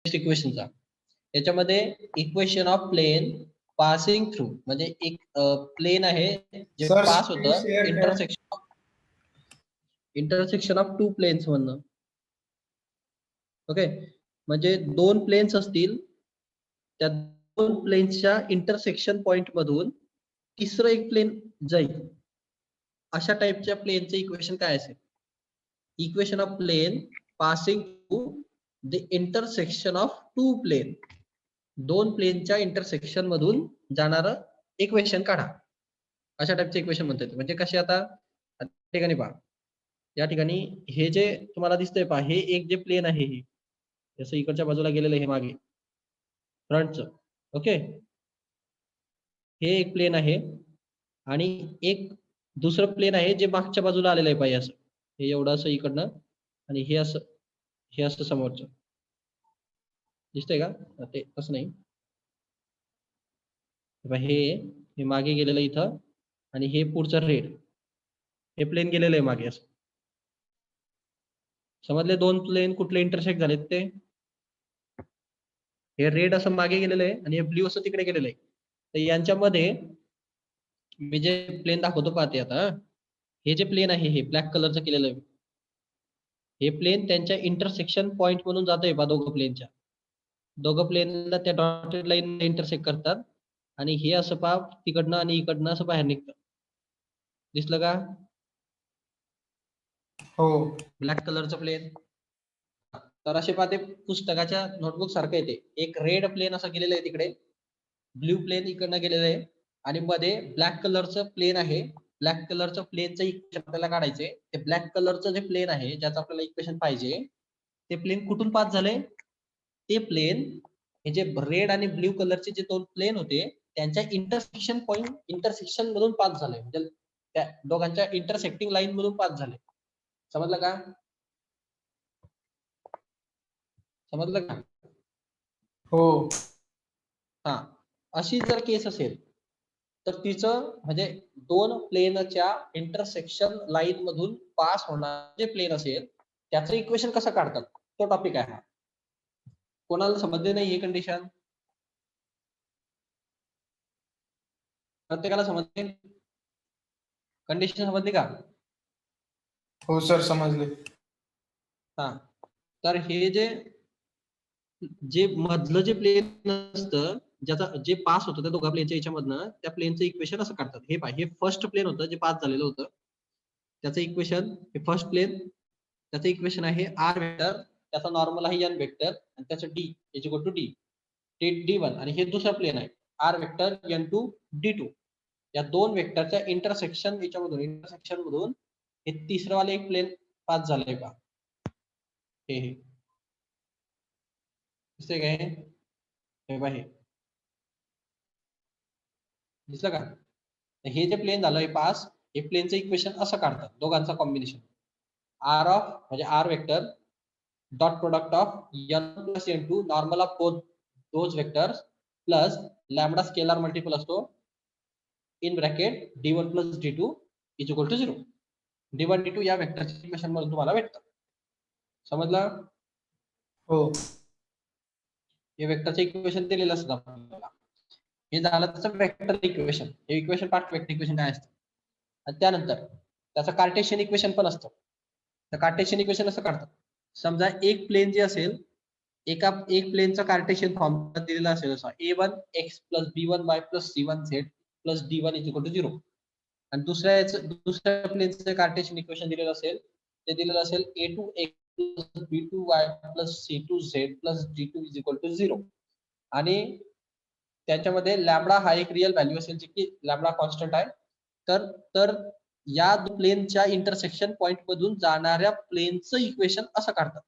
इक्वेशनचा याच्यामध्ये equation of plane passing through म्हणजे एक प्लेन आहे जे सर पास screen होतं share करा. इंटरसेक्शन ऑफ टू प्लेन्स म्हणणं. ओके, म्हणजे दोन प्लेन्स असतील त्या दोन प्लेन्सच्या इंटरसेक्शन पॉइंट मधून तिसरं एक प्लेन जाईल, अशा टाइपच्या प्लेनचं इक्वेशन काय असेल? Equation of plane passing through the intersection of two plane. दोन प्लेनच्या इंटरसेक्शन मधून जाणारं इक्वेशन काढा, अशा टाइपचे इक्वेशन म्हणता येते. म्हणजे कसे आता ठिकाणी पहा, या ठिकाणी हे जे तुम्हाला दिसतंय पहा, हे एक जे प्लेन आहे हे जसं इकडच्या बाजूला गेलेलं आहे हे मागे फ्रंटचं. ओके, हे एक प्लेन आहे आणि एक दुसरं प्लेन आहे जे मागच्या बाजूला आलेलं आहे पाहिजे असं. हे एवढं असं इकडनं आणि हे असं समोरचं दिसतंय का? ते तसं नाही, हे मागे गेलेलं इथं आणि हे पुढचं रेड, हे प्लेन गेलेलं आहे मागे असं. समजले? दोन प्लेन कुठले इंटरसेक्ट झालेत ते? हे रेड असं मागे गेलेलं आहे आणि हे ब्ल्यू असं तिकडे गेलेलं आहे. तर यांच्यामध्ये मी जे प्लेन दाखवतो पाहते आता, हे जे प्लेन आहे हे ब्लॅक कलरचं केलेलं आहे, हे प्लेन त्यांच्या इंटरसेक्शन पॉइंट म्हणून जातोय पहा. दोघं प्लेनला त्या डॉटेड लाईन इंटरसेक्ट करतात आणि हे असं पहा तिकडनं आणि इकडनं असं बाहेर निघतं. दिसलं का? हो, ब्लॅक कलरचं प्लेन. तर असे पाहते पुस्तकाच्या नोटबुक सारखं येते. एक रेड प्लेन असं गेलेलं आहे तिकडे, ब्ल्यू प्लेन इकडनं गेलेलं आहे आणि मध्ये ब्लॅक कलरचं प्लेन आहे. ब्लॅक कलरचं प्लेनचं इक्वेशन आपल्याला काढायचंय. ते ब्लॅक कलरचं जे प्लेन आहे ज्याचं आपल्याला इक्वेशन पाहिजे, ते प्लेन कुठून पास झाले? ते प्लेन हे जे रेड आणि ब्ल्यू कलरचे जे दोन प्लेन होते त्यांच्या इंटरसेक्शन मधून पास झाले, म्हणजे त्या दोघांच्या इंटरसेक्टिंग लाईन मधून पास झाले. समजलं का? समजलं का? हो. हा, अशी जर केस असेल तर तिचं म्हणजे दोन प्लेनच्या इंटरसेक्शन लाईन मधून पास होणार जे प्लेन असेल त्याचं इक्वेशन कसं काढतात, तो टॉपिक आहे हा. कोणाला समजले नाही हे कंडिशन? प्रत्येकाला समजले? कंडिशन समजली का? हो सर, समजले. हा, तर हे जे मधलं जे प्लेन असतं ज्याचा जे पास होतं त्या दोघा प्लेनच्या याच्यामधनं, त्या प्लेनचं इक्वेशन असं काढतात. हे पहा, हे फर्स्ट प्लेन होतं जे पास झालेलं होतं, त्याचं इक्वेशन हे फर्स्ट प्लेन, त्याचं इक्वेशन आहे आर वेक्टर, त्याचा नॉर्मल आहे एन वेक्टर आणि त्याचं D is equal to D D one. आणि हे दुसरं प्लेन आहे आर वेक्टर n2 d2. या दोन वेक्टरच्या इंटरसेक्शन मधून हे तिसरं वाले एक प्लेन पास झालंय का? हे दिसतंय काय? हे पहा, हे दिसलं का? हे जे प्लेन झालं हे पास, हे प्लेनचं इक्वेशन असं काढतात दोघांचा कॉम्बिनेशन. आर ऑफ म्हणजे r vector dot product of n plus n2 normal of both those vectors plus lambda scalar multiple असतो in bracket d1 plus d2 is equal to 0. d1 d2 या वेक्टरच्या equation मधून तुम्हाला भेटतं. समजलं? हो. हे वेक्टरचे इक्वेशन दिलेलं असतं आपल्याला. हे झालं त्याचं वेक्टर इक्वेशन. हे इक्वेशन पार्ट वेक्टर इक्वेशन काय असतं. आणि त्यानंतर त्याचं कार्टेशियन इक्वेशन पण असतं. तर कार्टेशियन इक्वेशन असं काढतात. समजा एक प्लेन जे असेल, एक प्लेनचा कार्टेशियन फॉर्म दिलेला असेल असा a1 x plus b1 y plus c1 z plus d1 is equal to 0. आणि दुसऱ्या प्लेनचं कार्टेशियन इक्वेशन दिलेलं असेल, ते दिलेलं असेल a2 x plus b2 y plus c2 z plus d2 is equal to 0. आणि त्याच्यामध्ये लॅम्बडा हा एक रिअल व्हॅल्यू असेल जे की लॅम्बडा कॉन्स्टंट आहे. तर या प्लेनच्या इंटरसेक्शन पॉइंट मधून जाणाऱ्या प्लेनचं इक्वेशन असं काढतात.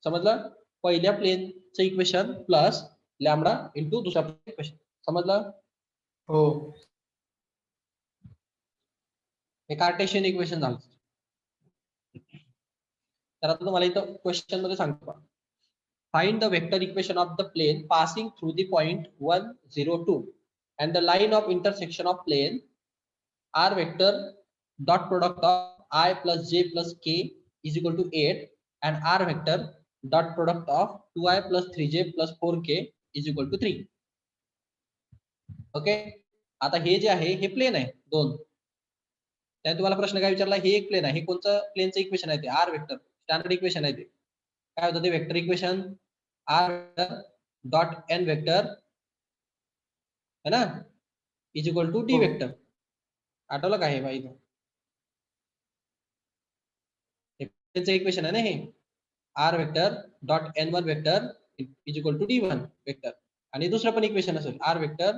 समजलं? पहिल्या प्लेनचं इक्वेशन प्लस लॅम्बडा इंटू दुसऱ्या प्लेनचं इक्वेशन. समजलं? हो. हे कार्टेशियन इक्वेशन झालं. तर आता तुम्हाला इथं क्वेश्चन मध्ये सांगतो, find the vector equation of the plane passing through the point 1 0 2 and the line of intersection of plane r vector dot product of I plus j plus k is equal to 8 and r vector dot product of 2i plus 3j plus 4k is equal to 3. Okay, आता हे जे आहे हे plain आहे दोन. त्याने तुम्हाला प्रश्न काय विचारला, हे एक प्लेन आहे, हे कोणतं प्लेनचं इक्वेशन आहे ते आर वेक्टर स्टँडर्ड इक्वेशन आहे ते. काय होतं ते vector equation R dot N vector है ना इज इक्वल टू डी हो. वेक्टर. आठवलं का हे बाई, प्लेनचं इक्वेशन आहे ना हे, R vector dot N one vector is equal to D one vector. आणि दुसरं पण इक्वेशन असेल R vector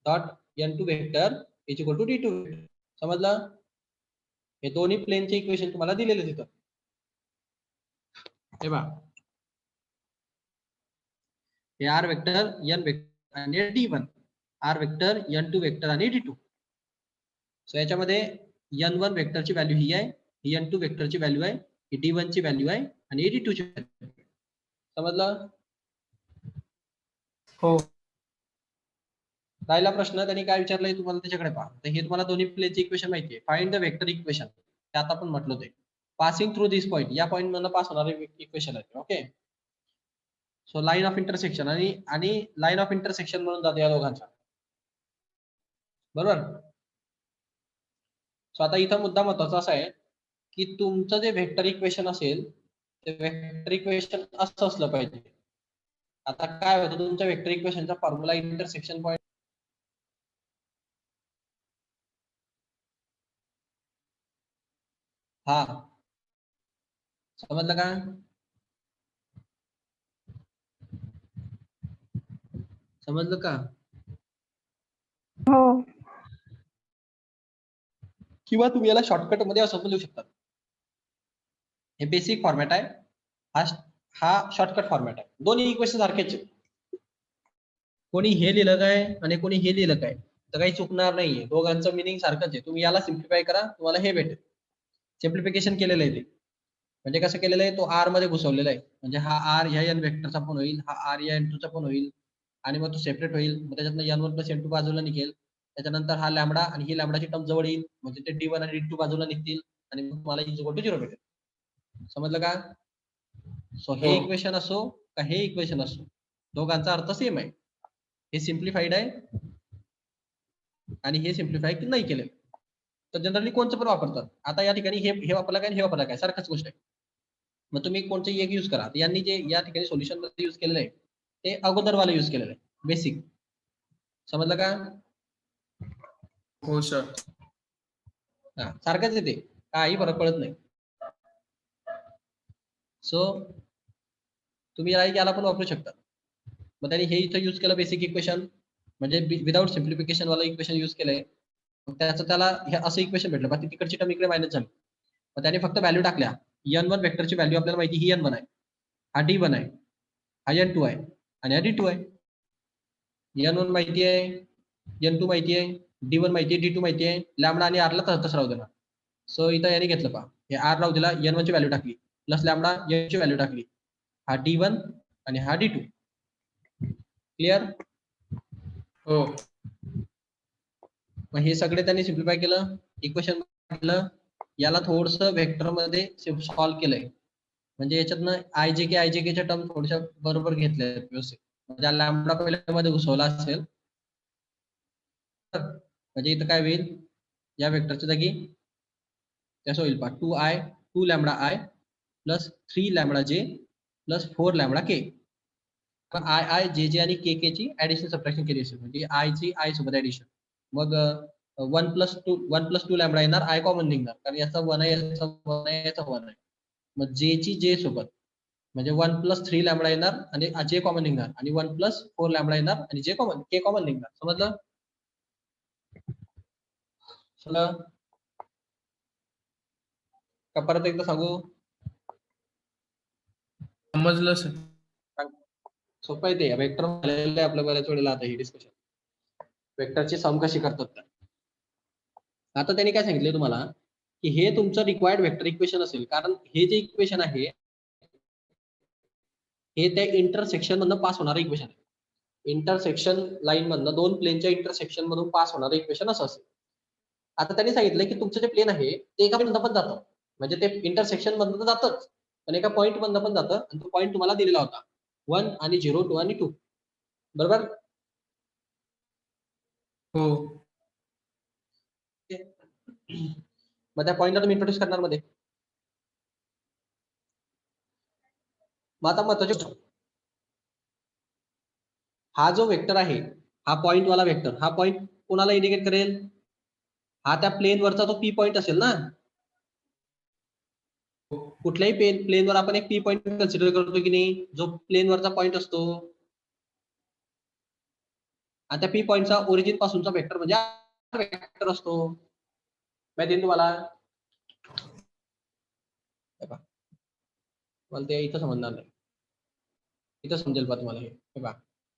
dot N two vector is equal to D two. समजलं? हे दोन्ही प्लेनचे इक्वेशन तुम्हाला दिलेले तिथं. हे बघा, हे आर वेक्टर एन वेक्टर आणि D one, R vector N two vector आणि डी टू. सो याच्यामध्ये एन वन वेक्टरची व्हॅल्यू ही आहे, ही एन टू वेक्टरची व्हॅल्यू आहे, ही डी वन ची व्हॅल्यू आहे आणि डी टू ची व्हॅल्यू. समजलं? हो. राहिला प्रश्न त्यांनी काय विचारलंय तुम्हाला त्याच्याकडे पहा. तर हे तुम्हाला दोन्ही प्लेनचे इक्वेशन माहिती आहे. फाइंड द वेक्टर इक्वेशन, त्यात आपण म्हटलं ते पासिंग थ्रू दिस पॉइंट, या पॉइंट मधनं पास होणारे इक्वेशन आहे. Okay, so line of intersection आणि लाईन ऑफ इंटरसेक्शन म्हणून जाते या दोघांचा, बरोबर. सो आता इथं मुद्दा महत्वाचा असा आहे की तुमचं जे वेक्टर इक्वेशन असेल ते वेक्टर इक्वेशन असं असलं पाहिजे. आता काय होतं, तुमच्या वेक्टर इक्वेशनचा फॉर्म्युला इंटरसेक्शन पॉइंट, हा समजलं का? समजलं का? हो. किंवा तुम्ही याला शॉर्टकट मध्ये असं पण लिहू शकता. हे बेसिक फॉर्मॅट आहे, हा शॉर्टकट फॉर्मॅट आहे. दोन्ही इक्वेशन सारखेच आहे. कोणी हे लिहिलं काय आणि कोणी हे लिहिलं काय तर काही चुकणार नाहीये, दोघांचं मिनिंग सारखंच आहे. तुम्ही याला सिम्प्लिफाय करा, तुम्हाला हे भेटेल. सिम्प्लिफिकेशन केलेलं आहे ते, म्हणजे कसं केलेलं आहे, तो आर मध्ये घुसवलेला आहे. म्हणजे हा आर ह्या एन वेक्टरचा पण होईल, हा आर या एन टूचा पण होईल आणि मग तो सेपरेट होईल. मग त्याच्यातनं N one plus N two बाजूला निघेल, त्याच्यानंतर हा लॅमडा आणि ही लॅमडाची टर्म जवळ येईल, म्हणजे ते डी वन आणि डी टू बाजूला निघतील आणि मग तुम्हाला इज इक्वल टू 0 भेटेल. समजलं का? सो हे हो. इक्वेशन असो का हे इक्वेशन असो, दोघांचा अर्थ सेम आहे. हे सिम्प्लिफाईड आहे आणि हे सिम्प्लिफाय नाही केलेलं. तर जनरली कोणचं पण वापरतात. आता या ठिकाणी हे वापरलं काय हे वापरलं काय सारखंच गोष्ट आहे. मग तुम्ही कोणतं एक यूज करा. यांनी जे या ठिकाणी सोल्युशन मध्ये यूज केलेलं आहे ते अगोदरवाला यूज केलेलं आहे बेसिक. समजलं का? हो सर. सारखंच येते, काही फरक पडत नाही. सो तुम्ही याला पण वापरू शकता. मग त्यांनी हे इथं यूज केलं बेसिक इक्वेशन, म्हणजे विदाउट सिम्प्लिफिकेशन वाला इक्वेशन यूज केलंय. मग त्याचं त्याला हे असं इक्वेशन भेटलं, बाकी तिकडची टर्म इकडे मायनस झाली. मग त्याने फक्त व्हॅल्यू टाकल्या. एन वन वेक्टरची व्हॅल्यू आपल्याला माहिती ही एन वन आहे, हा डी वन आहे, हा एन टू आहे आणि हा डी टू आहे. एन वन माहिती आहे, एन टू माहिती आहे, डी वन माहिती आहे, डी टू माहिती आहे. लॅमडा आणि आरला तसंच राहू देणार. सो इथं याने घेतलं पहा, हे आर राहू दिला, एन वन ची व्हॅल्यू टाकली प्लस लॅमडा एन ची व्हॅल्यू टाकली, हा डी वन आणि हा डी टू. क्लिअर? हो. मग हे सगळे त्यांनी सिम्प्लिफाय केलं, इक्वेशन काढलं, याला थोडस वेक्टर मध्ये सॉल्व्ह केलंय. म्हणजे याच्यातनं आय जे के च्या टर्म थोड्याशा बरोबर घेतल्या व्यवस्थित. म्हणजे लॅमडा पहिल्या मध्ये घुसवला असेल, म्हणजे इथं काय होईल, या वेक्टरच्या जागी कसं होईल पहा, 2 लॅमडा आय प्लस 3 लॅमडा जे प्लस 4 लॅमडा के. आय जे आणि के ची ऍडिशन सबट्रॅक्शन केली असेल, म्हणजे आय ची आय सोबत ऍडिशन. मग 1 प्लस 2 लॅमडा येणार, आय कॉमन निघणार कारण याचा 1 आहे, याचा 1 आहे, याचा 1 आहे. मग जे ची जे सोबत म्हणजे 1 प्लस 3 लॅमडा येणार आणि जे कॉमन निघणार आणि 1 प्लस 4 लॅमडा येणार आणि जे कॉमन के कॉमन निघणार. समजलं? का परत एकदा सांगू? समजलं सर. सोपं आहे ते, वेक्टर झालेलं आहे आपल्या बऱ्याच वेळेला. आता ही डिस्कशन वेक्टरची सम कशी करतात. आता त्यांनी काय सांगितले तुम्हाला की हे तुमचं रिक्वायर्ड वेक्टर इक्वेशन असेल, कारण हे जे इक्वेशन आहे हे त्या इंटरसेक्शन मधनं पास होणारं इक्वेशन आहे. इंटरसेक्शन लाईन मधनं दोन प्लेनच्या इंटरसेक्शन मधून पास होणारं इक्वेशन असं असेल. आता त्यांनी सांगितलं की तुमचं जे प्लेन आहे ते एका मधनं पण जातं, म्हणजे ते इंटरसेक्शन मधनं जातच पण एका पॉईंट मधनं पण जातं आणि तो पॉईंट तुम्हाला दिलेला होता 1 आणि 0 2 आणि 2 बरोबर. हो. मग त्या पॉईंटला तुम्ही इंट्रोड्यूस करणार मध्ये. मग आता महत्वाची गोष्ट, हा जो वेक्टर आहे हा पॉईंट वाला वेक्टर, हा पॉईंट कोणाला इंडिकेट करेल? हा त्या प्लेन वरचा तो पी पॉईंट असेल ना. कुठल्याही प्लेन वर आपण एक पी पॉईंट कन्सिडर करतो की नाही, जो प्लेन वरचा पॉईंट असतो. आणि त्या पी पॉईंटचा ओरिजिन पासूनचा वेक्टर म्हणजे वेक्टर असतो. माहिती तुम्हाला? मला ते इथं समजणार नाही, इथं समजेल बा तुम्हाला हे बघा.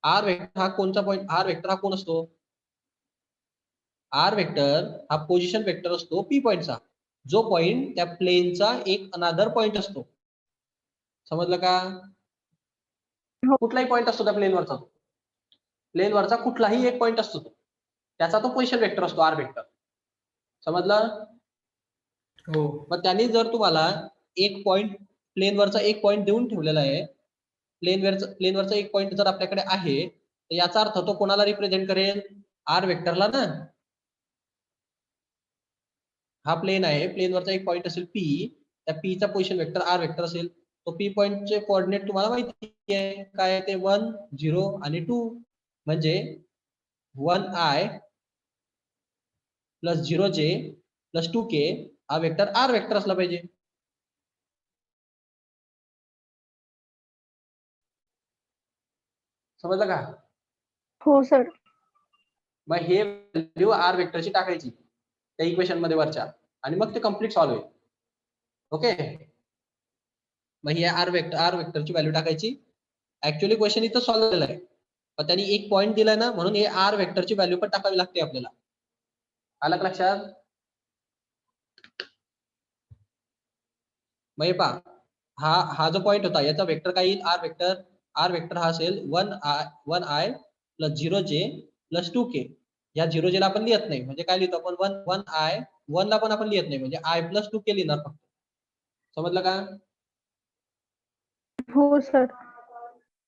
आर वेक्टर हा कोणचा पॉईंट, आर वेक्टर हा कोण असतो? आर वेक्टर हा पोझिशन वेक्टर असतो पी पॉईंटचा, जो पॉईंट त्या प्लेनचा एक अनादर पॉईंट असतो. समजलं का? कुठलाही पॉईंट असतो त्या प्लेनवरचा, प्लेनवरचा कुठलाही एक पॉईंट असतो त्याचा तो पोझिशन वेक्टर असतो आर वेक्टर. समजलं? हो. मग त्यांनी जर तुम्हाला एक पॉईंट प्लेनवरचा एक पॉईंट देऊन ठेवलेला आहे, प्लेनवरचा एक पॉईंट जर आपल्याकडे आहे तर याचा अर्थ तो कोणाला रिप्रेझेंट करेल? आर वेक्टरला ना. हा प्लेन आहे, प्लेनवरचा एक पॉईंट असेल पी, त्या पी चा पोझिशन वेक्टर आर वेक्टर असेल. तो पी पॉईंटचे कोऑर्डिनेट तुम्हाला माहिती आहे काय? ते 1 0 आणि 2 म्हणजे 1i plus 0j plus 2k हा वेक्टर आर वेक्टर असला पाहिजे. समजलं का? हो सर. मग हे व्हॅल्यू आर वेक्टरची टाकायची त्या इक्वेशन मध्ये वरच्या, आणि मग ते कम्प्लीट सॉल्व्ह होईल. ओके. मग ही आर वेक्टरची व्हॅल्यू टाकायची. ऍक्च्युअली क्वेश्चन इथं सॉल्व्ह झालेला आहे, पण त्यांनी एक पॉईंट दिलाय ना, म्हणून हे आर वेक्टरची व्हॅल्यू पण टाकावी लागते आपल्याला. आलं का लक्षात? मग हे पहा, हा जो पॉईंट होता याचा वेक्टर काय येईल? आर वेक्टर हा असेल 1i plus 0j plus 2k. या 0j ला आपण लिहित नाही, म्हणजे काय लिहितो आपण? 1i 1 ला पण आपण लिहित नाही, म्हणजे i प्लस 2k लिहिणार फक्त. समजलं का? हो सर.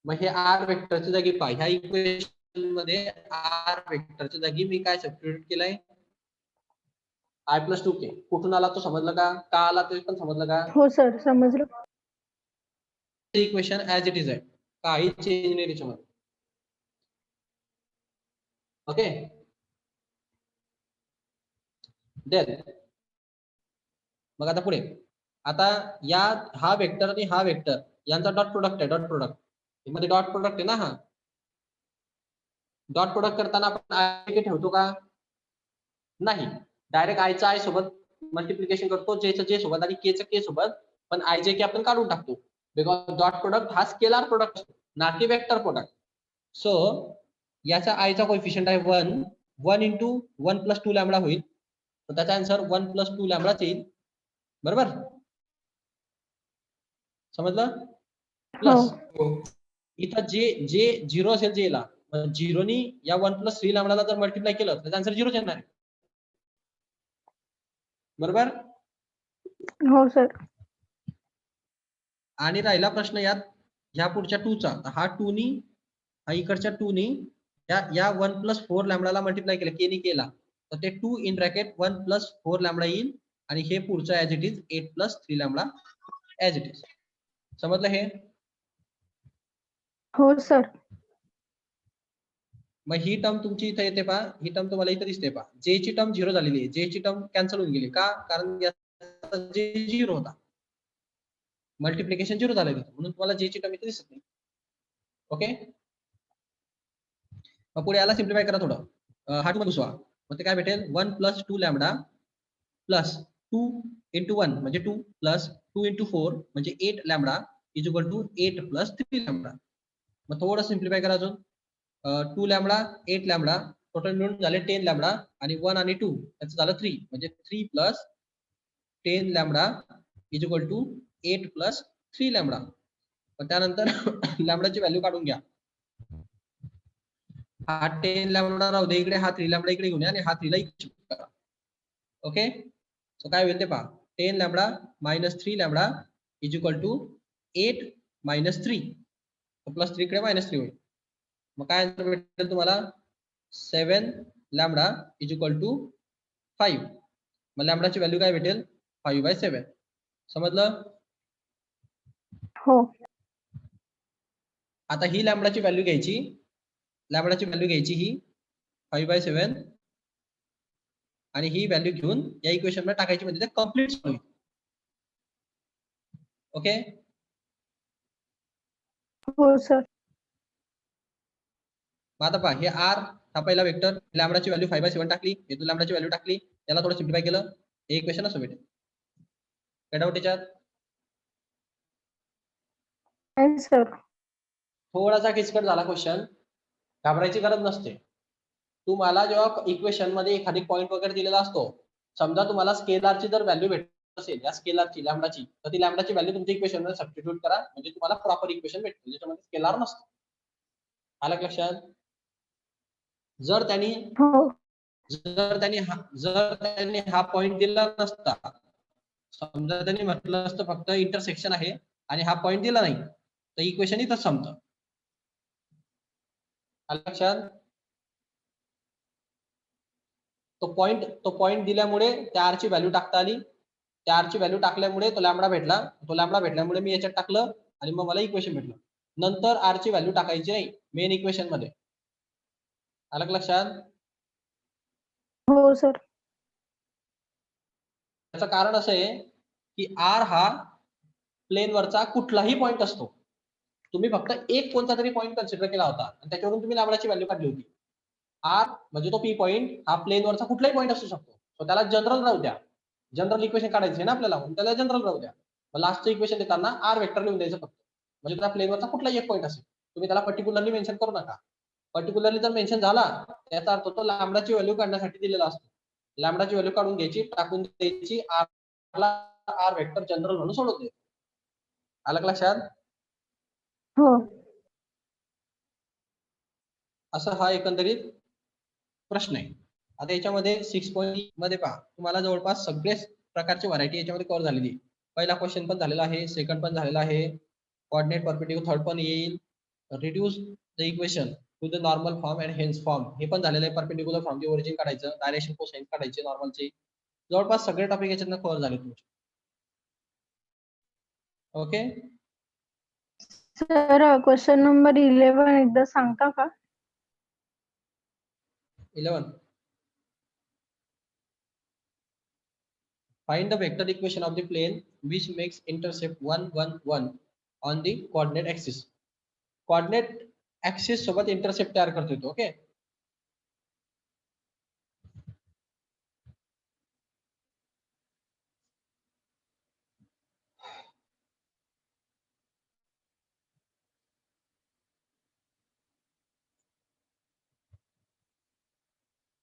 मग हे आर वेक्टरच्या जागी पहा, ह्या इक्वेशन मध्ये आर वेक्टरच्या जागी मी काय सबस्टिट्यूट केलंय? i plus 2k. कुठून आला तो समजलं का? का आला ते पण समजलं का? हो सर, समजलं. इक्वेशन ऍज इट इज आहे, काही चेंज नाही त्याच्यामध्ये. ओके. देन मग आता पुढे, आता या हा वेक्टर आणि हा वेक्टर यांचा डॉट प्रोडक्ट आहे. डॉट प्रोडक्ट मध्ये डॉट प्रोडक्ट आहे ना. हा डॉट प्रोडक्ट करताना आपण आय ठेवतो का? नाही. डायरेक्ट आयचा आय सोबत मल्टिप्लिकेशन करतो, जेचं जे सोबत आणि केचं के सोबत, पण आय जे के आपण काढून टाकतो. बिकॉज डॉट प्रोडक्ट हा स्केलार प्रोडक्ट ना की वेक्टर प्रोडक्ट. सो याचा आयचा कोएफिशियंट आहे 1 इंटू 1 प्लस 2 लॅम्बडा होईल, तर त्याचा आन्सर 1 प्लस 2 लॅम्बडाच येईल. बरोबर? समजलं? प्लस इथं जे 0 असेल जे ला, झिरोनी या 1 प्लस 3 लॅम्बडाला जर मल्टिप्लाय केलं तर आन्सर 0 येणार आहे. बरोबर? हो सर. आणि राहिला प्रश्न यात ह्या पुढच्या 2 चा. हा 2 नी, हा इकडच्या 2 नी या 1 प्लस 4 लॅम्बडाला मल्टिप्लाय केलं, के नी केला, तर ते 2 इन ब्रॅकेट 1 प्लस 4 लॅम्बडा येईल, आणि हे पुढचं as it is 8 plus 3 lambda as it is. समजलं हे? हो सर. मग ही टर्म तुमची इथे येते पहा, ही टर्म तुम्हाला इथे दिसते पहा. जे ची टर्म 0 झालेली आहे, जे ची टर्म कॅन्सल होऊन गेली का? कारण जे 0 होता, मल्टिप्लिकेशन 0 झालेलं, म्हणून तुम्हाला जे ची टर्म इथे दिसत नाही. ओके. मग पुढे याला सिम्प्लिफाय करा थोडं, हा 2 घुसवा, मग ते काय भेटेल? 1 प्लस 2 लॅम्बडा प्लस 2 इंटू 1 म्हणजे 2 प्लस 2 इंटू 4 म्हणजे 8 lambda is equal to 8 plus 3 lambda. मग थोडं सिम्प्लिफाय करा अजून, 2 लॅम्बडा 8 लॅम्बडा टोटल मिळून झाले 10 लॅम्बडा, आणि 1 आणि 2 याचं झालं 3, म्हणजे 3 plus 10 lambda is equal to 8 plus 3 lambda. मग त्यानंतर लॅम्बडाची व्हॅल्यू काढून घ्या. हा 10 लॅम्बडा राहू दे इकडे, हा 3 लॅम्बडा इकडे घेऊन या, आणि हा 3 ला इकडे शिफ्ट करा. ओके. सो काय होईल ते पहा, 10 lambda minus 3 lambda is equal to 8 minus 3, plus 3 कडे मायनस 3 होईल. मग काय आन्सर भेटेल तुम्हाला? 7 लॅम्बडा इज इक्वल टू 5. मग लॅम्बडाची व्हॅल्यू काय भेटेल? 5/7. समजलं? हो. आता ही लॅम्बडाची व्हॅल्यू घ्यायची, ही 5/7 आणि ही व्हॅल्यू घेऊन या इक्वेशन मध्ये टाकायची, म्हणजे ते कम्प्लीट होईल. ओके. हो सर. मग आता पहा, हे आर हा पहिला वेक्टर, लॅम्बडाची व्हॅल्यू 5/7 टाकली, हे लॅम्बडाची व्हॅल्यू टाकली, याला थोडं सिम्प्लिफाय केलं, हे इक्वेशन असं भेटेल. काय डाऊट याच्यात? नाही सर. थोडासा किचकट झाला क्वेश्चन, घाबरायची गरज नसते. तुम्हाला जेव्हा इक्वेशन मध्ये एखादी पॉईंट वगैरे दिलेला असतो, समजा तुम्हाला स्केलरची जर व्हॅल्यू भेटत असेल या स्केलरची लॅम्बडाची, तर ती लॅम्बडाची व्हॅल्यू तुमच्या इक्वेशन मध्ये सबस्टिट्यूट करा, म्हणजे तुम्हाला प्रॉपर इक्वेशन भेटते ज्याच्यामध्ये स्केलर नसतं. आलं लक्षात? जर त्यांनी हो. हा पॉईंट दिला नसता, समजा त्यांनी म्हटलं असतं फक्त इंटरसेक्शन आहे आणि हा पॉईंट दिला नाही, तर इक्वेशन इथंच संपतं. आलं लक्षात? तो पॉईंट दिल्यामुळे त्या आर ची व्हॅल्यू टाकता आली, त्या आर ची व्हॅल्यू टाकल्यामुळे तो लॅम्बडा भेटला, तो लॅम्बडा भेटल्यामुळे मी याच्यात टाकलं आणि मग मला इक्वेशन भेटलं. नंतर आर ची व्हॅल्यू टाकायची नाही मेन इक्वेशन मध्ये. आलं लक्षात? हो सर. त्याचं कारण असं आहे की आर हा प्लेन वरचा कुठलाही पॉईंट असतो, तुम्ही फक्त एक कोणता तरी पॉईंट कन्सिडर केला होता आणि त्याच्यावरून तुम्ही लॅम्बडाची व्हॅल्यू काढली होती. आर म्हणजे तो पी पॉईंट हा प्लेन वरचा कुठलाही पॉईंट असू शकतो, तो त्याला जनरल राहू द्या. जनरल इक्वेशन काढायची आहे ना आपल्याला, त्याला जनरल राहू द्या. मग लास्टचं इक्वेशन देताना आर वेक्टर लिहून द्यायचं फक्त, म्हणजे त्या प्लेन वरचा कुठलाही एक पॉईंट असेल, तुम्ही त्याला पर्टिक्युलरली मेन्शन करू नका. पर्टिक्युलरली जर मेन्शन झाला त्याचा अर्थ तो लॅम्बडाची व्हॅल्यू काढण्यासाठी दिलेला असतो. लॅम्बडाची व्हॅल्यू काढून घ्यायची, टाकून द्यायची, आर वेक्टर जनरल म्हणून सोडून द्यायचं. आलं लक्षात? हो. असं हा एकंदरीत प्रश्न आहे. आता याच्यामध्ये 6 मध्ये पहा, तुम्हाला जवळपास सगळेच प्रकारची व्हरायटी याच्यामध्ये कव्हर झालेली आहे. पहिला क्वेश्चन पण झालेला आहे, सेकंड पण झालेला आहे, कोऑर्डिनेट परपेंडिक्युलर थर्ड पण येईल, reduce the equation to the normal form and hence form हे पण झालेलं आहे. परपेंडिक्युलर फ्रॉम द ओरिजिन काढायचं, डायरेक्शन कोसाइन काढायचे नॉर्मलचे. जवळपास सगळे टॉपिक याच्यातनं कव्हर झाले तुमचे. ओके. सर क्वेश्चन नंबर 11 एकदा सांगता का? 11. Find the vector equation of the plane which makes intercept 1 1 1 on the coordinate axis. Coordinate axis सोबत intercept तयार करतो येतो. Okay.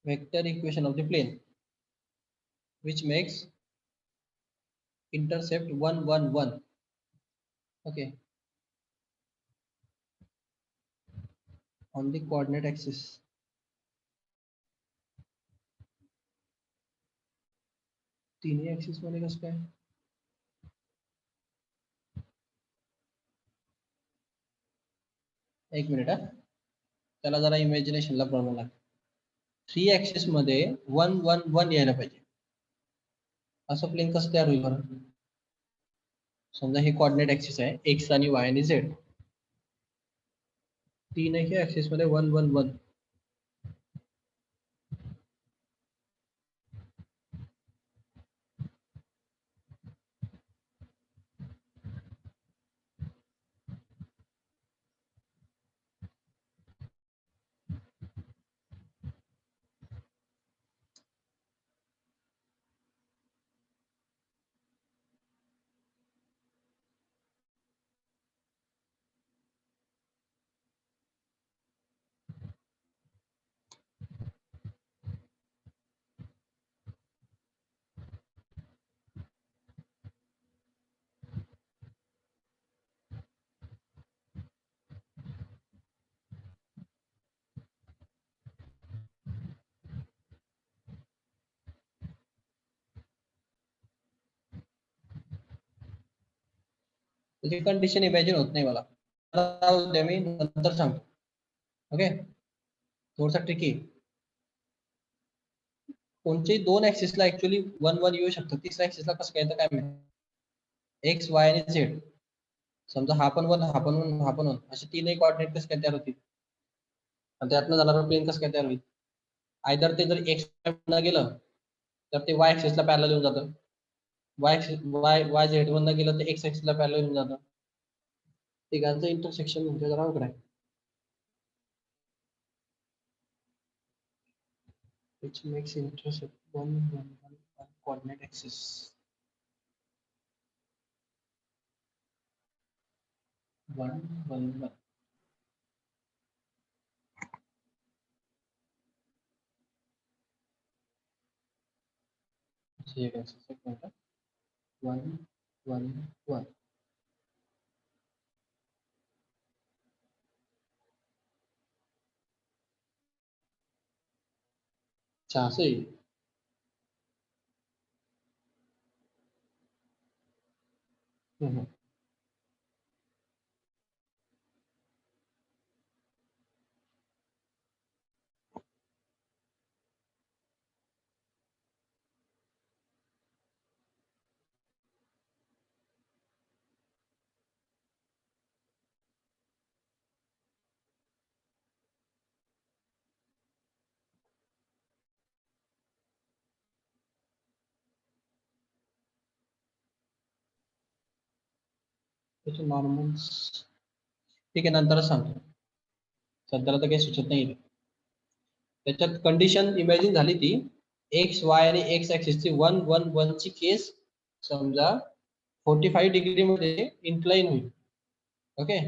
Vector equation of the plane which makes intercept 1 1 1. Okay. On the coordinate axis. तिन्ही axis मध्ये कसं काय? एक minute हा, त्याला जरा इमॅजिनेशनला प्रॉब्लेम लागतो. 3 ऍक्सिस मध्ये 1 1 1 यायला पाहिजे. असं प्लेन कसं तयार होईल बरं? समजा हे कोऑर्डिनेट ऍक्सिस आहे, एक्स आणि वाय आणि झेड. तीनही ऍक्सिस मध्ये 1 1 1. त्याची कंडिशन इमॅजिन होत नाही मला. राहू द्या, मी नंतर सांगतो. ओके, थोडसा ट्रिकी. कोणत्याही दोन ऍक्सिसला ऍक्च्युअली 1 1 येऊ शकतं. तिसऱ्या ऍक्सिसला कसं काय येतं काय माहिती. एक्स वाय आणि झेड. समजा हा पण 1, हा पण 1, हा पण 1, असे तीनही कोऑर्डिनेट कसं काय तयार होतील आणि त्यातनं जाणारं प्लेन कसं काय तयार होईल. आयदर ते जर एक्स मधनं गेलं तर ते वाय ऍक्सिसला पॅरलल येऊन जातं. वाय झेड मधनं गेलं तर एक्स ऍक्सिसला पॅरलल येऊन जातं. तिघांचं इंटरसेक्शन म्हणजे जरा अवघड आहे. which makes intersect 1 1 1 coordinate axis. One, one, one. एक axis एक मिनिट. 1 1 1. अच्छा, असं आहे. त्याचे नॉर्मल्स ठीक आहे, नंतरच सांगतो. सध्याला तर काही सुचत नाही. त्याच्यात कंडिशन इमॅजिन झाली ती एक्स वाय आणि एक्स ऍक्सिसची 1 1 1 ची केस समजा 45 डिग्री मध्ये इन्क्लाइन होईल. ओके,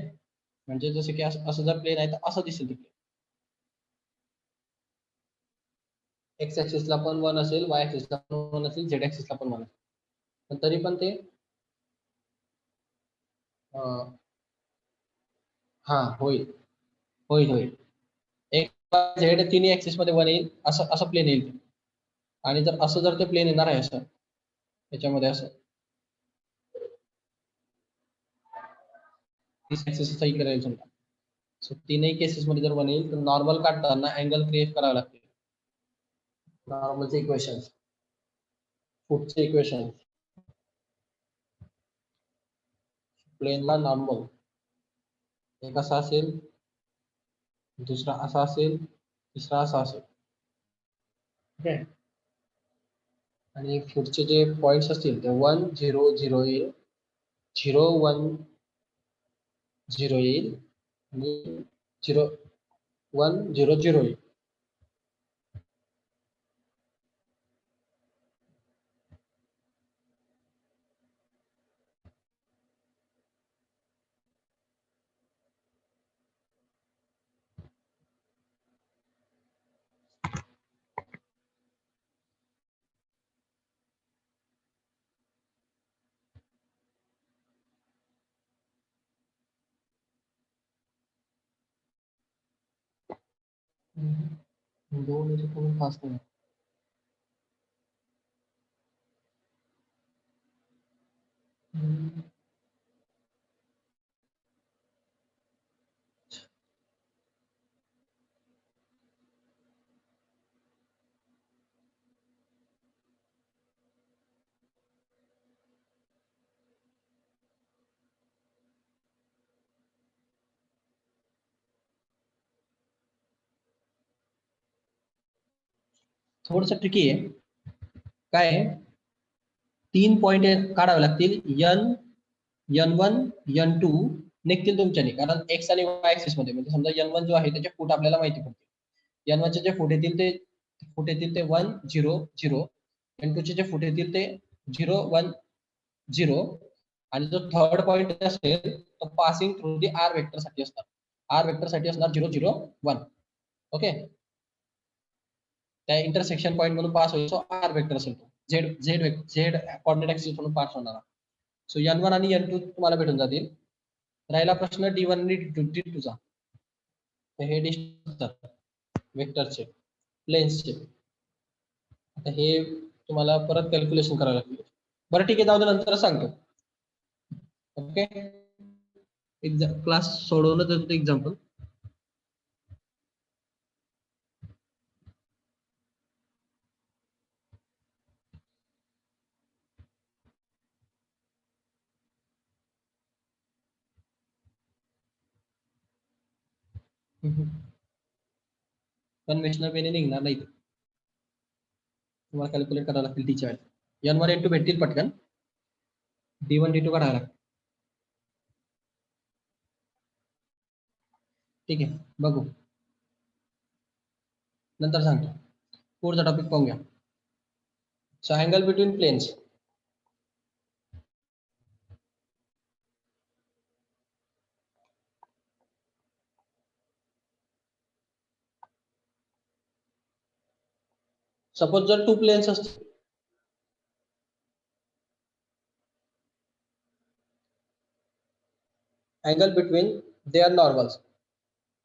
म्हणजे जसं की असं जर प्लेन आहे तर असं दिसेल तिकडे. एक्स ऍक्सिसला पण 1 असेल, वाय ऍक्सिसला पण 1 असेल, झेड ऍक्सिसला पण 1 असेल. पण तरी पण ते हा होईल होईल होईल. एक्स झेड तिन्ही ऍक्सिस मध्ये 1 येईल, असं असं प्लेन येईल. आणि जर असं जर ते प्लेन येणार आहे असं त्याच्यामध्ये असं ऍक्सिसचा इकडे राहील समजा. सो तीनही केसेस मध्ये जर 1 येईल तर नॉर्मल काढताना अँगल क्रिएट करावा लागते. नॉर्मलचे इक्वेशन, फुटचे इक्वेशन, प्लेनला नॉर्मल एक असा असेल, दुसरा असा असेल, तिसरा असा असेल. ओके, आणि पुढचे जे पॉइंट्स असतील ते 1 0 0 येईल, 0 1 0 येईल आणि 0 1 0 0 येईल. दोन याच्याकडून पास नाही. थोडस ट्रिकी आहे. काय आहे, 3 पॉइंट काढावे लागतील. n1 n2 निघतील तुमच्याने, कारण एक्स आणि वाय ऍक्सिस मध्ये. म्हणजे समजा n1 जो आहे त्याचे फूट आपल्याला माहिती पडते. n1 चे जे फूट येतील ते 1 0 0, n2 चे जे फूट येतील ते 0 1 0, आणि जो थर्ड पॉइंट असेल तो passing through the R vector साठी असणार. आर वेक्टर साठी असणार 0 0 1. ओके, त्या इंटरसेक्शन पॉइंट म्हणून पास होईल. सो आर वेक्टर असेल तो Z Z Z coordinate axis म्हणून पास होणार. सो n1 आणि n2 तुम्हाला भेटून जातील. राहिला प्रश्न d1 आणि d2 चा. तर हे डिस्टन्स वेक्टरचे प्लेन्सचे. आता हे तुम्हाला परत कॅल्क्युलेशन करावं लागेल. बरं ठीक आहे, जाऊ दे, नंतर सांगतो. ओके. क्लास सोडवणं होतं एक्झाम्पल. कन्व्हेन्शनल वेने निघणार नाही, तुम्हाला कॅल्क्युलेट करावं लागतील टीच्या वेळेस. N1 N2 भेटतील पटकन, D1 D2 काढावं लागतं. ठीक आहे, बघू नंतर सांगतो. पुढचा टॉपिक पाहूया. So angle between planes. Suppose जर 2 प्लेन्स असतील, अँगल बिटवीन देअर नॉर्मल्स.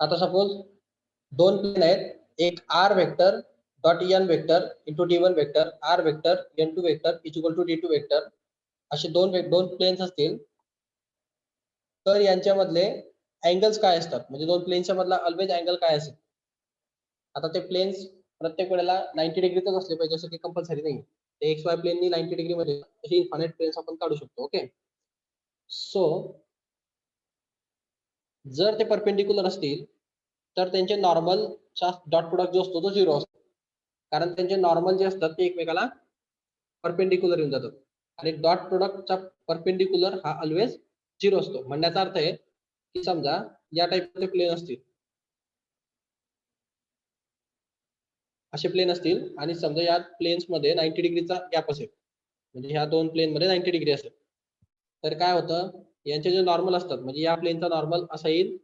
आता सपोज 2 प्लेन आहेत, एक R vector dot N vector into D1 vector R vector N2 vector is equal to D2 vector, असे दोन प्लेन्स असतील. तर यांच्यामधले अँगल्स काय असतात, म्हणजे 2 प्लेनच्या मधला ऑलवेज अँगल काय असेल. आता ते प्लेन्स प्रत्येक वेळेला 90 डिग्रीतच असले पाहिजे असं काही कंपल्सरी नाही. ते एक्स वाय प्लेननी 90 डिग्री मध्ये असे इन्फायनाइट प्लेन्स आपण काढू शकतो. ओके, सो जर ते परपेंडिक्युलर असतील तर त्यांचे नॉर्मलचा डॉट प्रोडक्ट जो असतो तो 0 असतो, कारण त्यांचे नॉर्मल जे असतात ते एकमेकाला परपेंडिक्युलर येऊन जातात आणि डॉट प्रोडक्टचा परपेंडिक्युलर हा ऑलवेज 0 असतो. म्हणण्याचा अर्थ आहे की समजा या टाइपचे प्लेन असतील, असे प्लेन असतील आणि समजा या प्लेन्स मध्ये 90 डिग्रीचा गॅप असेल, म्हणजे ह्या 2 प्लेन मध्ये 90 डिग्री असेल, तर काय होतं, यांचे जे नॉर्मल असतात म्हणजे या प्लेनचा नॉर्मल असा येईल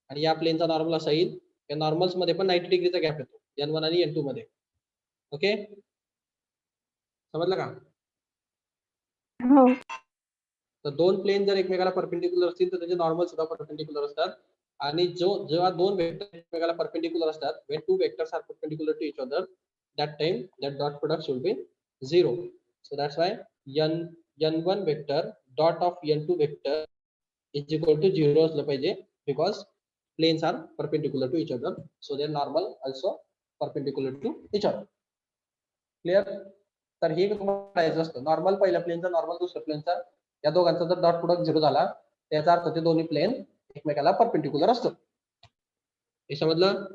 आणि या प्लेनचा नॉर्मल असा येईल. या नॉर्मल्स मध्ये पण 90 डिग्रीचा गॅप येतो N1 आणि N2 मध्ये. ओके, समजलं का? हो. तर 2 प्लेन जर एकमेकाला परपेंडिक्युलर असतील तर त्याचे नॉर्मल सुद्धा परपेंडिक्युलर असतात. आणि जेव्हा 2 वेक्टर एकमेकाला परपेंडिक्युलर असतात, when two vectors are perpendicular to each other, that time that dot product should be 0. So that's why N1 vector dot of N2 vector is equal to 0 असलं पाहिजे, because planes are perpendicular to each other, so their normal also perpendicular to each other. Clear? तर हे तुम्हाला करायचं असतं, normal पहिल्या प्लेनचा normal दुसऱ्या प्लेनचा, या दोघांचा जर डॉट प्रोडक्ट 0 झाला त्याचा अर्थ ते दोन्ही प्लेन एकमेकाला परपेंडिक्युलर असतात. हे समजलं?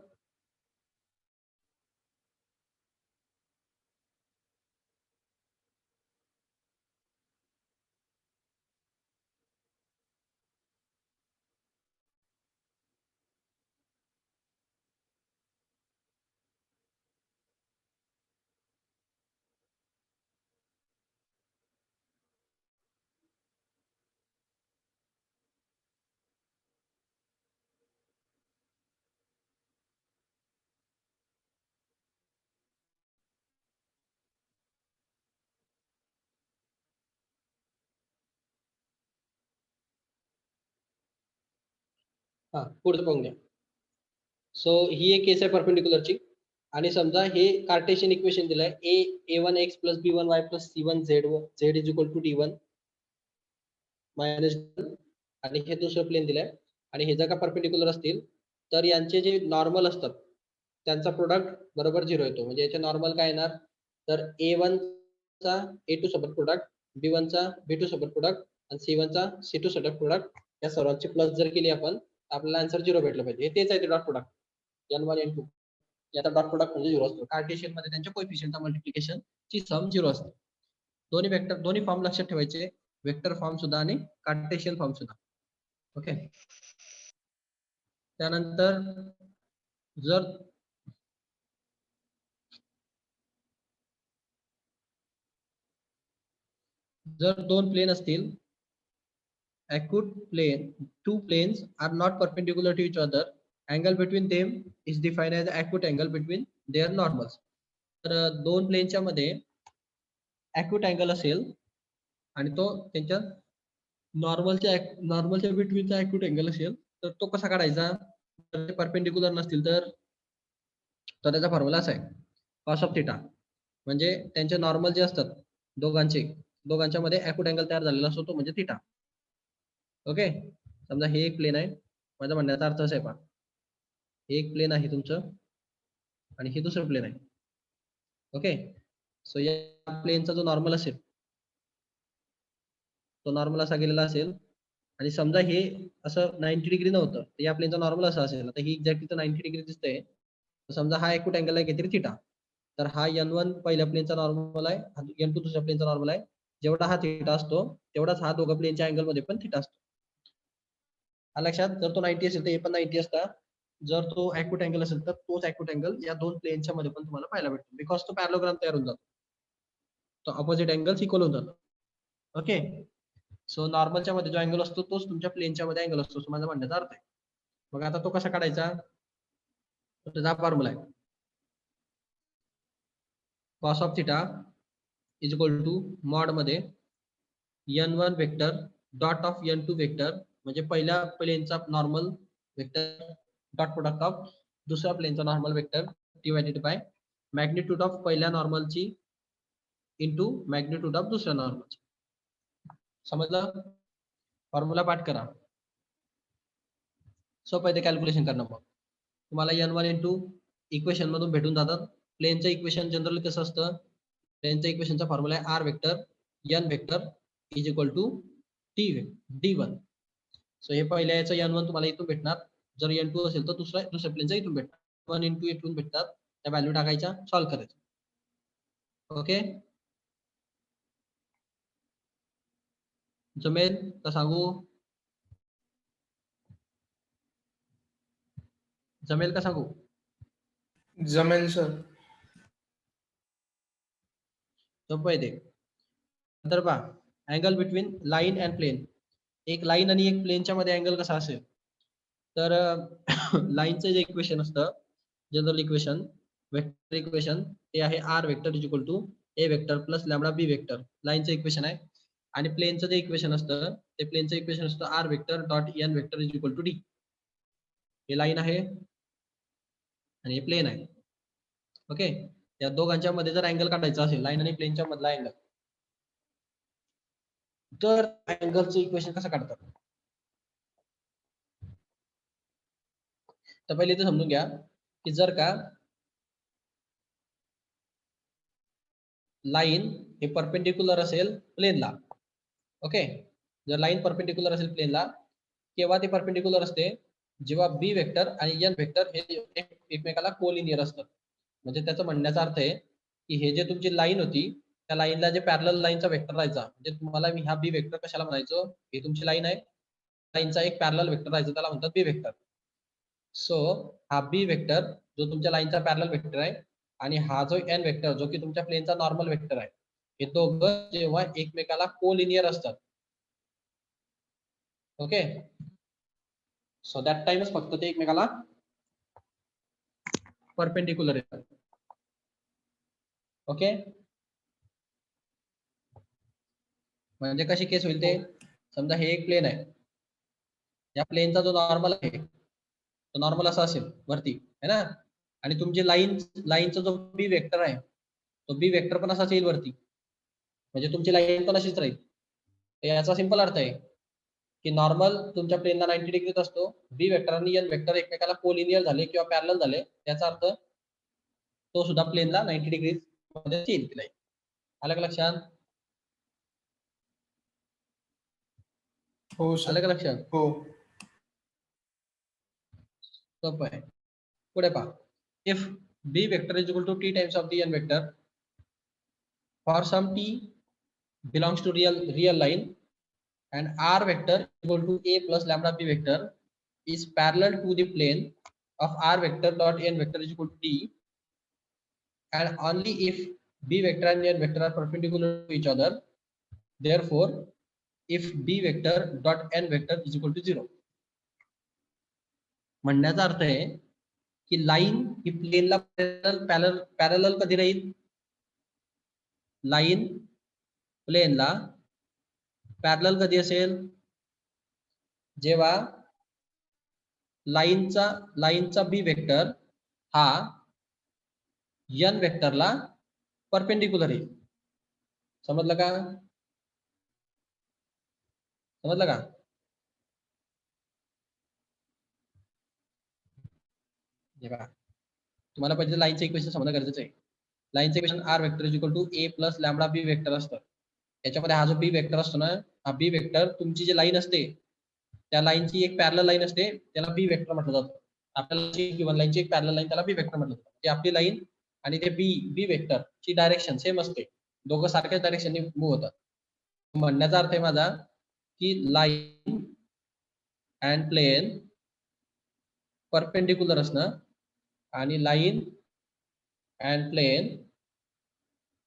हा, पुढचं पाहून घ्या. सो ही एक केस आहे परपेंडिक्युलरची, आणि समजा हे कार्टेशियन इक्वेशन दिलंय a1 x plus b1 y plus c1 z is equal to d1 minus, आणि हे दुसरं प्लेन दिलंय आणि हे जर का परपेंडिक्युलर असतील तर यांचे जे नॉर्मल असतात त्यांचा प्रोडक्ट बरोबर 0 येतो. म्हणजे याचे नॉर्मल काय येणार, तर a1 चा a2 सोबत प्रोडक्ट, b1 चा b2 सोबत प्रोडक्ट आणि c1 चा c2 सोबत प्रोडक्ट, या सर्वांची प्लस जर केली आपण आपल्याला आन्सर 0 भेटलं पाहिजे. तेच आहे ते डॉट प्रोडक्ट N1 N2, याचा डॉट प्रोडक्ट म्हणजे 0 असतो. कार्टेशियन मध्ये त्यांच्या कोएफिशियंटचा मल्टिप्लिकेशन ची सम 0 असते. दोन्ही वेक्टर, दोन्ही फॉर्म लक्षात ठेवायचे, वेक्टर फॉर्म सुद्धा आणि कार्टेशियन फॉर्म सुद्धा. ओके, त्यानंतर जर 2 प्लेन असतील, acute plane, 2 planes are not perpendicular to each other, angle between them is defined as the acute angle between their normals. तर 2 प्लेनच्या मध्ये acute angle असेल आणि तो त्यांच्या नॉर्मलच्या बिटवीनचा acute angle असेल, तर तो कसा काढायचा, तर ते परपेंडिक्युलर नसतील तर त्याचा फॉर्म्युला असा आहे, cos ऑफ थिटा, म्हणजे त्यांचे नॉर्मल जे असतात दोघांच्या मध्ये acute angle तयार झालेला असतो तो म्हणजे थिटा. ओके, समजा हे एक प्लेन आहे, माझा म्हणण्याचा अर्थ असा आहे पहा, हे एक प्लेन आहे तुमचं आणि हे दुसरं प्लेन आहे. ओके, सो या प्लेनचा जो नॉर्मल असेल तो नॉर्मल असा गेलेला असेल आणि समजा हे असं 90 डिग्री नव्हतं तर या प्लेनचा नॉर्मल असा असेल. आता ही एक्झॅक्टली तर 90 डिग्री दिसतंय, तर समजा हा एक्यूट अँगल आहे काहीतरी थिटा, तर हा n1 पहिल्या प्लेनचा नॉर्मल आहे, n2 दुसऱ्या प्लेनचा नॉर्मल आहे. जेवढा हा थिटा असतो तेवढाच हा दोघं प्लेनच्या अँगल मध्ये पण थिटा असतो. हा लक्षात, जर तो 90 असेल तर हे पण 90 असता. जर तो ॲक्यूट अँगल असेल तर तोच ॲक्यूट अँगल या दोन प्लेनच्या मध्ये पण तुम्हाला पाहायला भेटतो, बिकॉज तो पॅरलोग्राम तयार होऊन जातो, तो अपोजिट अँगल्स इक्वल होऊन जातो. ओके, सो नॉर्मलच्या मध्ये जो अँगल असतो तोच तुमच्या प्लेनच्या मध्ये अँगल असतो, असं माझा म्हणण्याचा अर्थ आहे. मग आता तो कसा काढायचा, तर त्याचा फॉर्म्युला आहे cos of theta is equal to mod मध्ये n1 vector dot of n2 vector, म्हणजे पहिल्या प्लेनचा normal vector dot product of दुसऱ्या प्लेनचा normal vector divided by magnitude of पहिल्या नॉर्मलची इंटू मॅग्निट्यूड ऑफ दुसऱ्या नॉर्मलची. समजलं? फॉर्म्युला पाठ करा, सोपं आहे ते कॅल्क्युलेशन करणं. मग तुम्हाला n1 इंटू इक्वेशन मधून भेटून जातात. प्लेनचं इक्वेशन जनरली कसं असतं, प्लेनच्या इक्वेशनचा फॉर्म्युला आहे R vector n vector is equal to d1. So हे पहिल्या याचं n1 तुम्हाला इथून भेटणार, जर n2 असेल तर दुसऱ्या प्लेनचा इथून भेटणार. 1 इंटू इथून भेटतात, त्या व्हॅल्यू टाकायच्या, सॉल्व्ह करायचं. ओके, जमेल का सांगू? जमेल का सांगू? जमेल सर. सोपं आहे ते. नंतर पहा angle between line and plane. एक लाईन आणि एक प्लेनच्या मध्ये अँगल कसा असेल, तर लाईनचं जे इक्वेशन असतं जनरल इक्वेशन, वेक्टर इक्वेशन, ते आहे R vector is equal to a vector plus lambda b vector, लाईनचं इक्वेशन आहे. आणि प्लेनचं जे इक्वेशन असतं ते प्लेनचं इक्वेशन असतं r vector dot N vector is equal to d. हे लाईन आहे आणि हे प्लेन आहे. ओके, या दोघांच्या मध्ये जर अँगल काढायचा असेल, लाईन आणि प्लेनच्या मधला अँगल, तर अँगलचं इक्वेशन कसं काढतात, तर पहिले ते समजून घ्या की जर का लाईन हे परपेंडिक्युलर असेल प्लेनला, ओके, जर लाईन परपेंडिक्युलर असेल प्लेनला, केव्हा ते परपेंडिक्युलर असते, जेव्हा बी वेक्टर आणि एन वेक्टर हे एकमेकाला कोलिनियर असतात. म्हणजे त्याचं म्हणण्याचा अर्थ आहे की हे जे तुमची लाईन होती त्या लाईनला जे पॅरलल लाईनचा वेक्टर राहायचा, म्हणजे तुम्हाला मी हा बी वेक्टर कशाला म्हणायचो, ही तुमची लाईन आहे, लाईनचा एक पॅरलल वेक्टर राहायचा, त्याला म्हणतात बी वेक्टर. सो हा बी वेक्टर जो तुमच्या लाईनचा पॅरलल वेक्टर आहे आणि हा जो एन वेक्टर जो की तुमच्या प्लेनचा नॉर्मल वेक्टर आहे, हे दोघं जेव्हा एकमेकाला कोलिनियर असतात, ओके, सो दॅट टाइम्स फक्त ते एकमेकाला परपेंडिक्युलर येतात. ओके, म्हणजे कशी केस होईल ते, समजा हे एक प्लेन आहे, या प्लेनचा जो नॉर्मल आहे तो नॉर्मल असा असेल वरती है ना, आणि तुमची लाईनचा जो बी वेक्टर आहे तो बी वेक्टर पण असाच येईल वरती, म्हणजे तुमची लाईन पण अशीच राहील. याचा सिंपल अर्थ आहे की नॉर्मल तुमच्या प्लेनला 90 डिग्रीत असतो, बी वेक्टर आणि एन वेक्टर एकमेकाला कोलिनियर झाले किंवा पॅरलल झाले, याचा अर्थ तो सुद्धा प्लेनला 90 डिग्री मध्ये येईल ती लाईन. आलं का लक्षात? हो आलं का सर. लक्षात? हो. सोपं आहे. पुढे पहा, if B vector is equal to T times of the N vector for some T belongs to real line and r vector equal to a plus lambda b vector is parallel to the plane of r vector dot n vector is equal to d, and only if b vector and n vector are perpendicular to each other, therefore if b vector dot n vector is equal to 0. म्हणण्याचा अर्थ आहे की line ही प्लेनला parallel कधी राहील, line प्लेनला parallel कधी असेल, जेव्हा लाईनचा बी वेक्टर हा एन वेक्टरला परपेंडिक्युलर येईल. समजलं का? समजलं का? हे बघा तुम्हाला पाहिजे लाईनचं इक्वेशन समजणं गरजेचं आहे. लाईनचं equation r vector is equal to a plus lambda b vector असतं. याच्यामध्ये हा जो बी वेक्टर असतो ना, हा बी वेक्टर तुमची जी लाईन असते त्या लाईनची एक पॅरलल लाईन असते, त्याला बी वेक्टर म्हटलं जातं. आपल्याला गिवन लाईनची एक पॅरलल लाईन त्याला बी वेक्टर म्हटलं जातं. ती आपली लाईन आणि ते बी वेक्टर ची डायरेक्शन सेम असते, दोघं सारख्याच डायरेक्शनने मूव्ह होतात. म्हणण्याचा अर्थ आहे माझा की लाईन अँड प्लेन परपेंडिक्युलर असणं आणि लाईन अँड प्लेन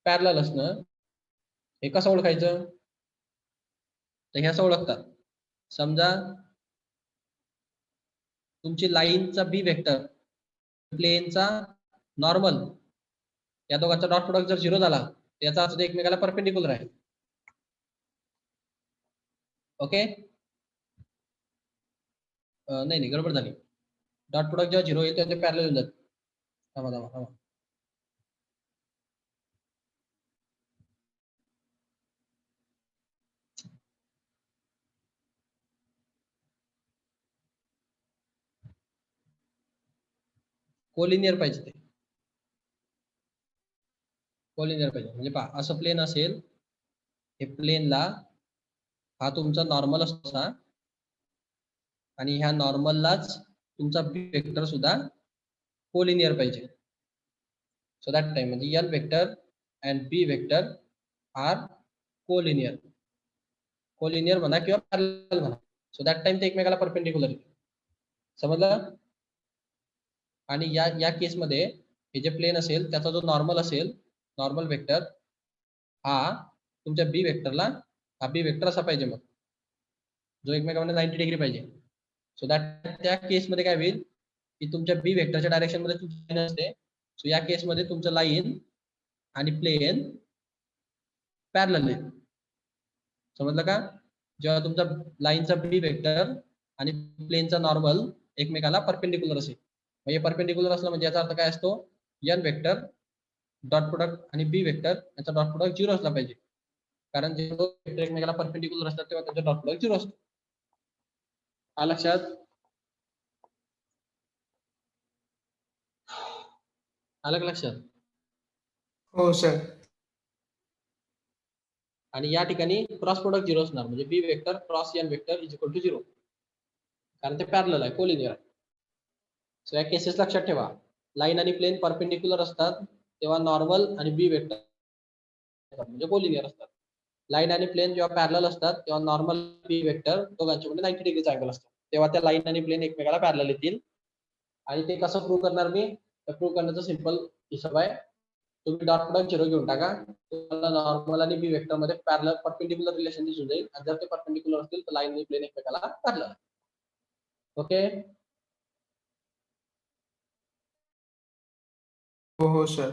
पॅरलल असणं हे कसं ओळखायचं, तर हे असं ओळखतात. समजा तुमची लाईनचा बी वेक्टर प्लेनचा नॉर्मल या दोघांचा डॉट प्रोडक्ट जर 0 झाला याचा अर्थ ते एकमेकाला परपेंडिक्युलर आहे. ओके नाही गडबड झाली. डॉट प्रोडक्ट जेव्हा 0 येईल तेव्हा ते पॅरलल होऊन जातात. थांबा. कोलिनियर पाहिजे ते. कोलिनियर पाहिजे म्हणजे पहा असं प्लेन असेल, हे प्लेनला हा तुमचा नॉर्मल असतो असा आणि ह्या नॉर्मललाच तुमचा बी वेक्टर सुद्धा कोलिनियर पाहिजे. सो दॅट टाइम म्हणजे L vector and B vector are collinear. Collinear म्हणा किंवा पॅरलल म्हणा. सो दॅट टाइम ते एकमेकाला परपेंडिक्युलर आहे. समजलं. आणि या केसमध्ये हे जे प्लेन असेल त्याचा जो नॉर्मल असेल, नॉर्मल वेक्टर हा तुमच्या बी वेक्टरला, हा बी वेक्टर असा पाहिजे मग जो एकमेकांमध्ये 90 डिग्री पाहिजे. सो दॅट त्या केसमध्ये काय होईल की तुमच्या बी वेक्टरच्या डायरेक्शन मध्ये तुमची लाईन असते. सो या केसमध्ये तुमचं लाईन आणि प्लेन पॅरलल आहे. समजलं का. जेव्हा तुमचा लाईनचा बी वेक्टर आणि प्लेनचा नॉर्मल एकमेकाला परपेंडिक्युलर असेल, म्हणजे परपेंडिक्युलर असलं म्हणजे याचा अर्थ काय असतो, एन वेक्टर डॉट प्रोडक्ट आणि बी वेक्टर याचा डॉट प्रोडक्ट 0 असला पाहिजे. कारण जेव्हा वेक्टर एकमेकाला परपेंडिक्युलर असतात तेव्हा त्यांचा डॉट प्रोडक्ट 0 असतो. लक्षात आलं का लक्षात. हो सर. आणि या ठिकाणी क्रॉस प्रोडक्ट 0 असणार म्हणजे b vector cross n vector is equal to 0, कारण ते पॅरलल आहे, कोलिनियर आहे. सो या केसेस लक्षात ठेवा. लाईन आणि प्लेन परपेंडिक्युलर असतात तेव्हा नॉर्मल आणि बी वेक्टर म्हणजे कोलिनियर असतात. लाईन आणि प्लेन जेव्हा पॅरलल असतात तेव्हा नॉर्मल बी वेक्टर दोघांच्या मध्ये 90 डिग्रीचा अँगल असतो, तेव्हा त्या लाईन आणि प्लेन एकमेकाला पॅरलल येतील. आणि ते कसं प्रूव्ह करणार मी, तर प्रूव्ह करण्याचा सिंपल हिशोब आहे. तुम्ही डॉट प्रोडक्ट 0 घेऊन टाका, तुम्हाला नॉर्मल आणि बी वेक्टर मध्ये पॅरलल परपेंडिक्युलर रिलेशन दिसून जाईल. आणि जर ते परपेंडिक्युलर असतील तर लाईन आणि प्लेन एकमेकाला पॅरलल. ओके हो सर.